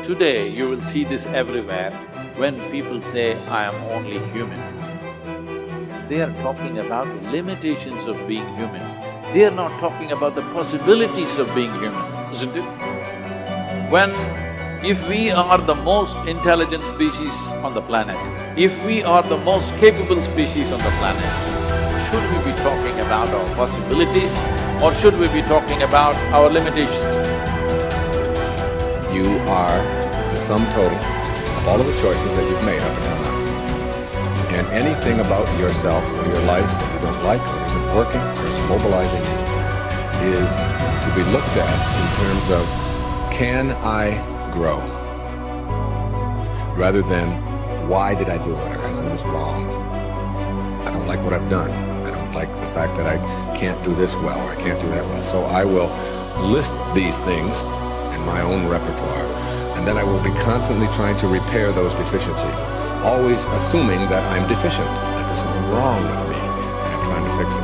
today you will see this everywhere. When people say, I am only human, they are talking about the limitations of being human. They are not talking about the possibilities of being human, isn't it? If we are the most intelligent species on the planet, if we are the most capable species on the planet, should we be talking about our possibilities or should we be talking about our limitations? You are the sum total of all of the choices that you've made up until now. And anything about yourself or your life that you don't like or isn't working or is mobilizing you is to be looked at in terms of, can I grow? Rather than, why did I do it, or isn't this wrong? I don't like what I've done. I don't like the fact that I can't do this well or I can't do that well. So I will list these things in my own repertoire, and then I will be constantly trying to repair those deficiencies, always assuming that I'm deficient, that there's something wrong with me, and I'm trying to fix it.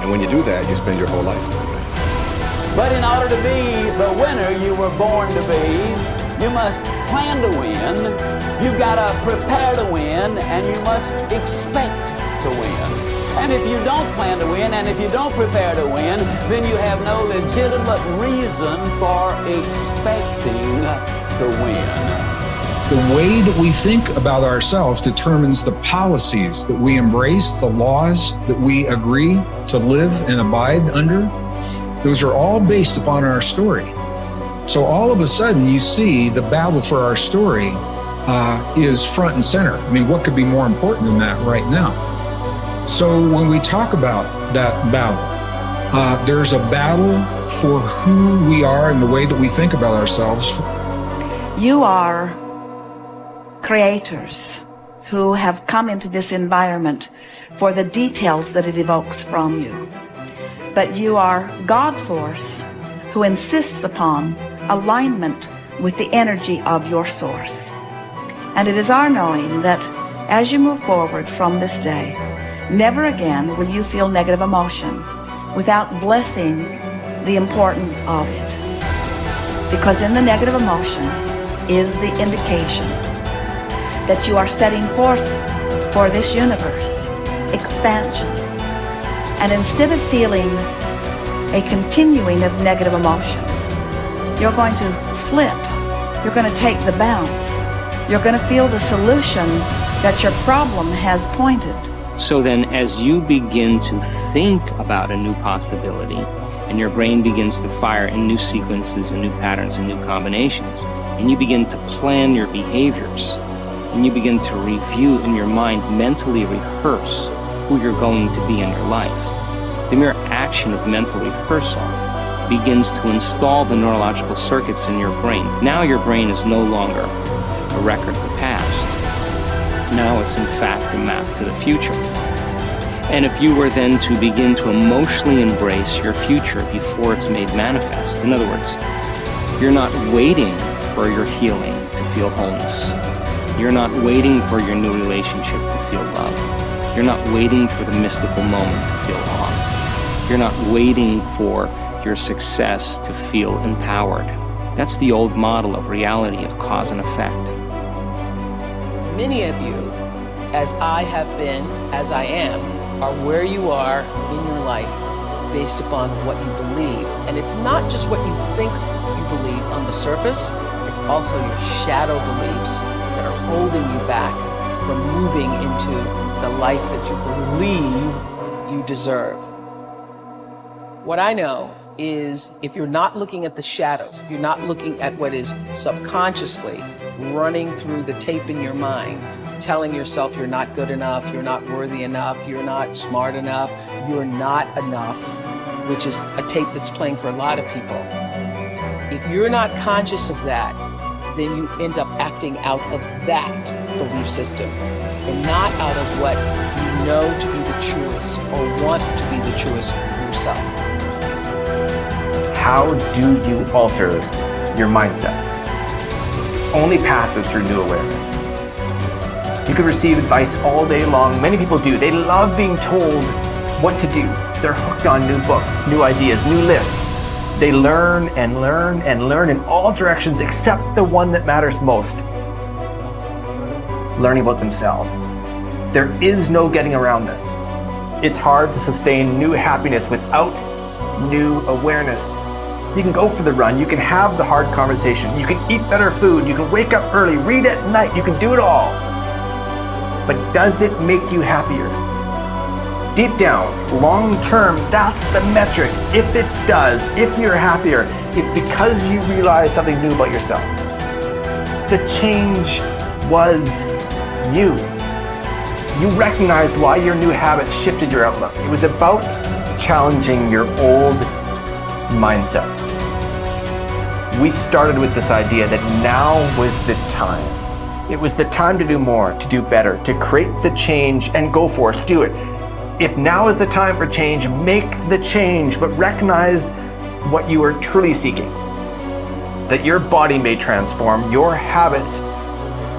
And when you do that, you spend your whole life doing that. But in order to be the winner you were born to be, you must plan to win, you've got to prepare to win, and you must expect to win. And if you don't plan to win, and if you don't prepare to win, then you have no legitimate reason for expecting to win. The way that we think about ourselves determines the policies that we embrace, the laws that we agree to live and abide under. Those are all based upon our story. So all of a sudden you see the battle for our story is front and center. I mean, what could be more important than that right now? So when we talk about that battle, there's a battle for who we are and the way that we think about ourselves. You are creators who have come into this environment for the details that it evokes from you. But you are God force who insists upon alignment with the energy of your source. And it is our knowing that as you move forward from this day, never again will you feel negative emotion without blessing the importance of it. Because in the negative emotion is the indication that you are setting forth for this universe expansion. And instead of feeling a continuing of negative emotion, you're going to flip. You're going to take the bounce. You're going to feel the solution that your problem has pointed. So then as you begin to think about a new possibility and your brain begins to fire in new sequences and new patterns and new combinations, and you begin to plan your behaviors, and you begin to review in your mind, mentally rehearse who you're going to be in your life, the mere action of mental rehearsal begins to install the neurological circuits in your brain. Now your brain is no longer a record of the past. Now it's in fact a map to the future. And if you were then to begin to emotionally embrace your future before it's made manifest, in other words, you're not waiting for your healing to feel wholeness. You're not waiting for your new relationship to feel love. You're not waiting for the mystical moment to feel awe. You're not waiting for your success to feel empowered. That's the old model of reality, of cause and effect. Many of you, as I have been, as I am, are where you are in your life based upon what you believe. And it's not just what you think you believe on the surface, it's also your shadow beliefs that are holding you back from moving into the life that you believe you deserve. What I know is if you're not looking at the shadows, if you're not looking at what is subconsciously running through the tape in your mind, telling yourself you're not good enough, you're not worthy enough, you're not smart enough, you're not enough, which is a tape that's playing for a lot of people. If you're not conscious of that, then you end up acting out of that belief system and not out of what you know to be the truest or want to be the truest yourself. How do you alter your mindset? The only path is through new awareness. You could receive advice all day long. Many people do. They love being told what to do. They're hooked on new books, new ideas, new lists. They learn and learn and learn in all directions except the one that matters most. Learning about themselves. There is no getting around this. It's hard to sustain new happiness without new awareness. You can go for the run, you can have the hard conversation, you can eat better food, you can wake up early, read at night, you can do it all. But does it make you happier? Deep down, long term, that's the metric. If it does, if you're happier, it's because you realize something new about yourself. The change was you. You recognized why your new habits shifted your outlook. It was about challenging your old mindset. We started with this idea that now was the time. It was the time to do more, to do better, to create the change and go for it, do it. If now is the time for change, make the change, but recognize what you are truly seeking. That your body may transform, your habits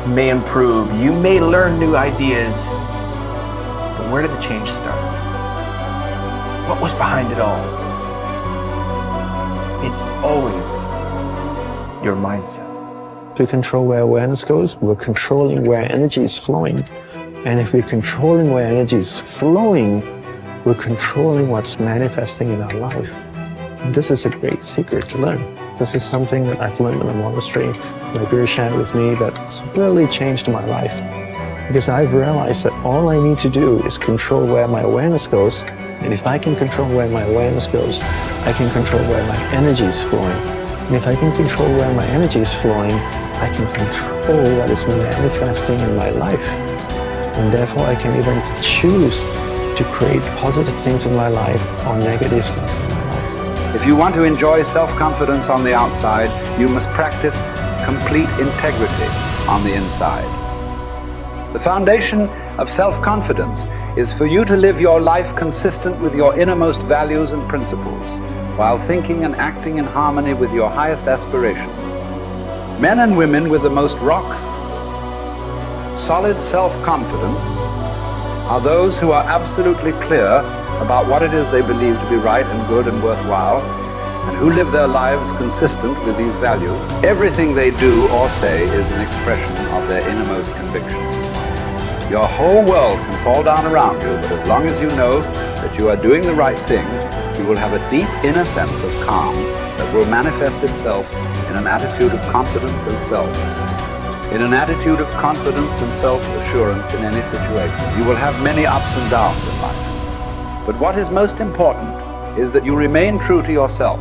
may improve, you may learn new ideas. But where did the change start? What was behind it all? It's always your mindset. To control where awareness goes, we're controlling where energy is flowing. And if we're controlling where energy is flowing, we're controlling what's manifesting in our life. And this is a great secret to learn. This is something that I've learned in the monastery. My guru shared with me that's really changed my life. Because I've realized that all I need to do is control where my awareness goes. And if I can control where my awareness goes, I can control where my energy is flowing. And if I can control where my energy is flowing, I can control what is manifesting in my life. And therefore I can even choose to create positive things in my life or negative things in my life. If you want to enjoy self-confidence on the outside, you must practice complete integrity on the inside. The foundation of self-confidence is for you to live your life consistent with your innermost values and principles, while thinking and acting in harmony with your highest aspirations. Men and women with the most solid self-confidence are those who are absolutely clear about what it is they believe to be right and good and worthwhile, and who live their lives consistent with these values. Everything they do or say is an expression of their innermost convictions. Your whole world can fall down around you, but as long as you know that you are doing the right thing, you will have a deep inner sense of calm that will manifest itself in an attitude of confidence and self. In an attitude of confidence and self-assurance in any situation. You will have many ups and downs in life. But what is most important is that you remain true to yourself.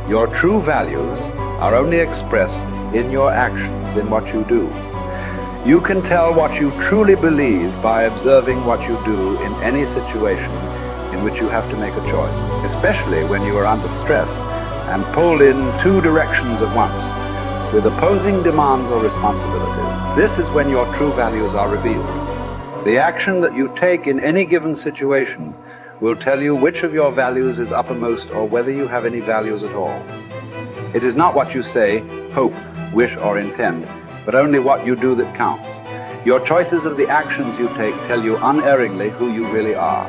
Your true values are only expressed in your actions, in what you do. You can tell what you truly believe by observing what you do in any situation in which you have to make a choice, especially when you are under stress and pulled in two directions at once, with opposing demands or responsibilities. This is when your true values are revealed. The action that you take in any given situation will tell you which of your values is uppermost or whether you have any values at all. It is not what you say, hope, wish, or intend, but only what you do that counts. Your choices of the actions you take tell you unerringly who you really are.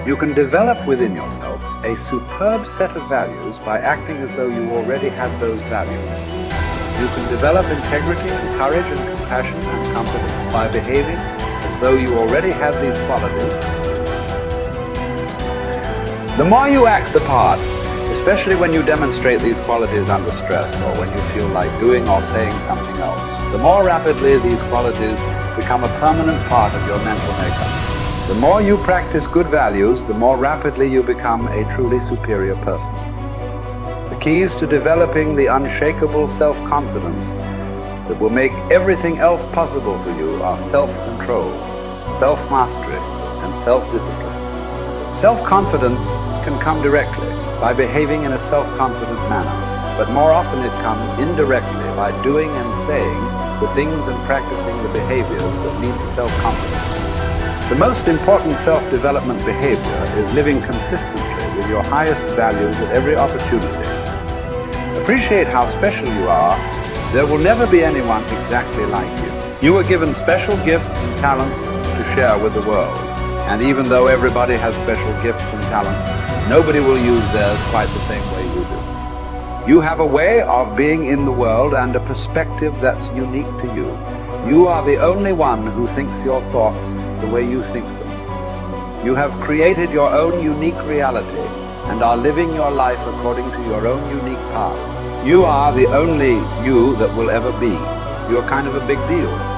You can develop within yourself a superb set of values by acting as though you already had those values. You can develop integrity and courage and compassion and confidence by behaving as though you already had these qualities. The more you act the part, especially when you demonstrate these qualities under stress or when you feel like doing or saying something else, the more rapidly these qualities become a permanent part of your mental makeup. The more you practice good values, the more rapidly you become a truly superior person. The keys to developing the unshakable self-confidence that will make everything else possible for you are self-control, self-mastery, and self-discipline. Self-confidence can come directly by behaving in a self-confident manner, but more often it comes indirectly by doing and saying the things and practicing the behaviors that lead to self-confidence. The most important self-development behavior is living consistently with your highest values at every opportunity. Appreciate how special you are. There will never be anyone exactly like you. You were given special gifts and talents to share with the world. And even though everybody has special gifts and talents, nobody will use theirs quite the same way you do. You have a way of being in the world and a perspective that's unique to you. You are the only one who thinks your thoughts the way you think them. You have created your own unique reality and are living your life according to your own unique path. You are the only you that will ever be. You're kind of a big deal.